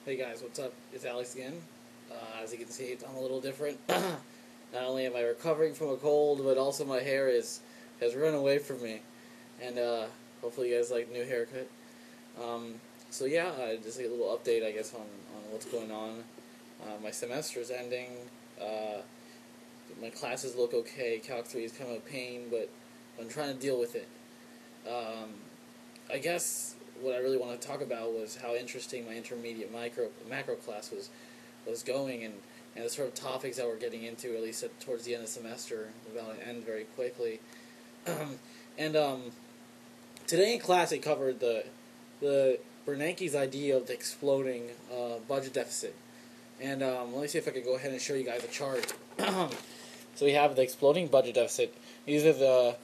Hey guys, what's up? It's Alex again. As you can see, I'm a little different. Not only am I recovering from a cold, but also my hair has run away from me. And hopefully you guys like the new haircut. So yeah, just a little update, I guess, on what's going on. My semester is ending. My classes look okay. Calc 3 is kind of a pain, but I'm trying to deal with it. I guess what I really want to talk about was how interesting my intermediate macro class was going, and the sort of topics that we're getting into, at least towards the end of the semester, about to end very quickly. and Today in class I covered the Bernanke's idea of the exploding budget deficit. And let me see if I can go ahead and show you guys a chart. So we have the exploding budget deficit. These are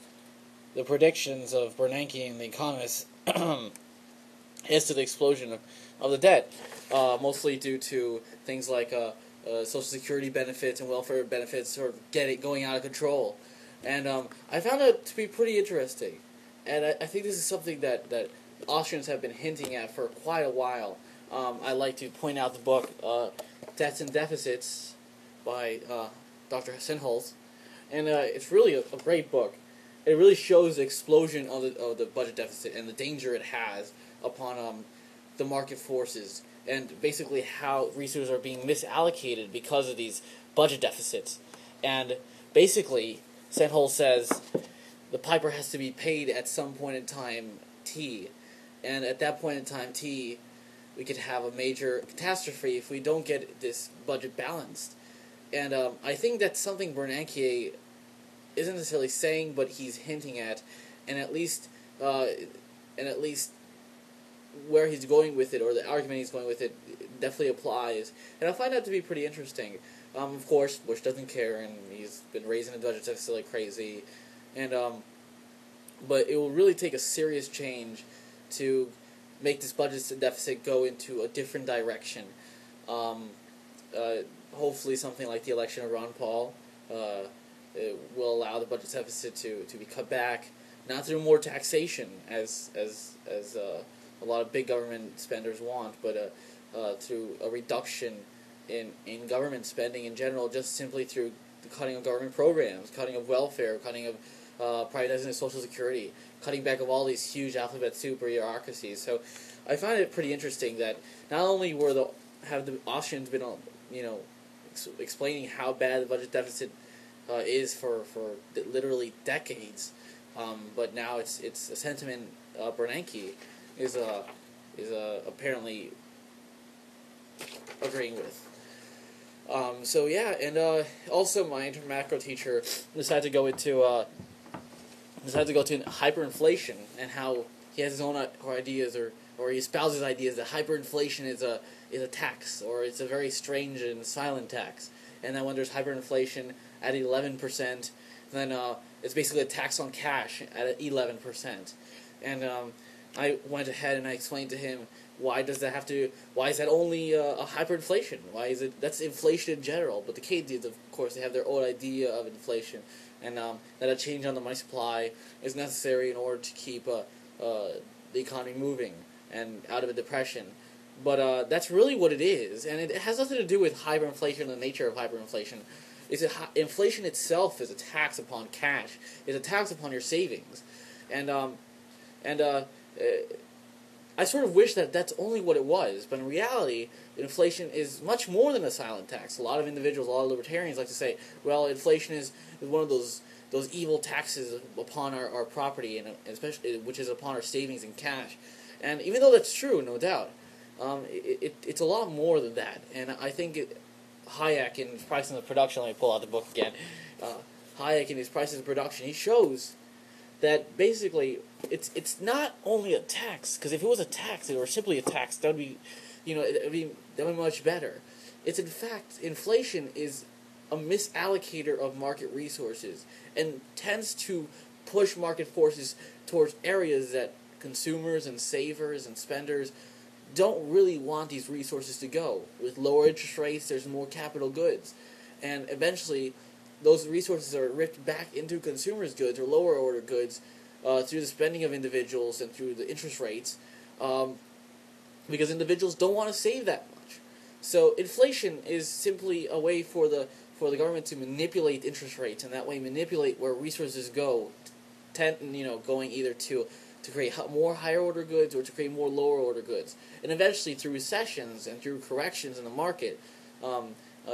the predictions of Bernanke and the economists as to the explosion of the debt, mostly due to things like Social Security benefits and welfare benefits sort of going out of control. And I found it to be pretty interesting. And I think this is something that Austrians have been hinting at for quite a while. I like to point out the book Debts and Deficits by Dr. Sinholz. And it's really a great book. It really shows the explosion of the budget deficit and the danger it has upon the market forces, and basically how resources are being misallocated because of these budget deficits. And basically, Sennholz says the piper has to be paid at some point in time T, and at that point in time T, we could have a major catastrophe if we don't get this budget balanced. And I think that's something Bernanke isn't necessarily saying, but he's hinting at, and at least where he's going with it, or the argument he's going with it, definitely applies. And I find that to be pretty interesting. Of course, Bush doesn't care, and he's been raising the budget deficit like crazy. And but it will really take a serious change to make this budget deficit go into a different direction. Hopefully, something like the election of Ron Paul it will allow the budget deficit to be cut back, not through more taxation as a lot of big government spenders want, but through a reduction in government spending in general, just simply through the cutting of government programs, cutting of welfare, cutting of privatizing of Social Security, cutting back of all these huge alphabet soup bureaucracies. So I find it pretty interesting that not only have the Austrians been explaining how bad the budget deficit is for literally decades, but now it's a sentiment Bernanke is apparently agreeing with. So yeah, and also my macro teacher decided to go into hyperinflation, and how he has his own ideas, or he espouses ideas that hyperinflation is a tax, or it's a very strange and silent tax, and then when there's hyperinflation at 11%, then it's basically a tax on cash at 11%. And I went ahead and I explained to him, why is that only a hyperinflation? Why is it, that's inflation in general? But the Keynesians, of course, they have their own idea of inflation, and that a change on the money supply is necessary in order to keep the economy moving and out of a depression. But that's really what it is, and it has nothing to do with hyperinflation and the nature of hyperinflation. Inflation itself is a tax upon cash. It's a tax upon your savings, and I sort of wish that that's only what it was. But in reality, inflation is much more than a silent tax. A lot of individuals, a lot of libertarians like to say, well, inflation is one of those evil taxes upon our property, and especially which is upon our savings and cash. And even though that's true, no doubt, it's a lot more than that. And I think Hayek in his Prices of Production, let me pull out the book again, Hayek in his Prices of Production, he shows that basically it's not only a tax, because if it was a tax, or simply a tax, that would be, that'd be much better. It's in fact, inflation is a misallocator of market resources, and tends to push market forces towards areas that consumers and savers and spenders don't really want these resources to go. With lower interest rates, there's more capital goods, and eventually those resources are ripped back into consumers' goods or lower order goods through the spending of individuals and through the interest rates. because individuals don't want to save that much. So inflation is simply a way for the government to manipulate interest rates, and that way manipulate where resources go, going either to create more higher order goods or to create more lower order goods, and eventually through recessions and through corrections in the market,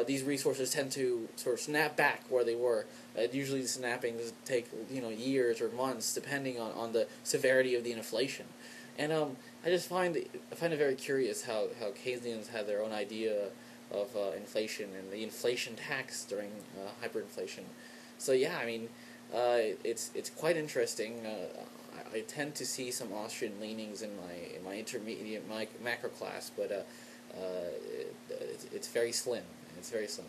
these resources tend to sort of snap back where they were. Usually, the snapping does take years or months, depending on the severity of the inflation. And I find it very curious how Keynesians had their own idea of inflation and the inflation tax during hyperinflation. So yeah, I mean, it's quite interesting. I tend to see some Austrian leanings in my intermediate macro class, but it's very slim. It's very slim.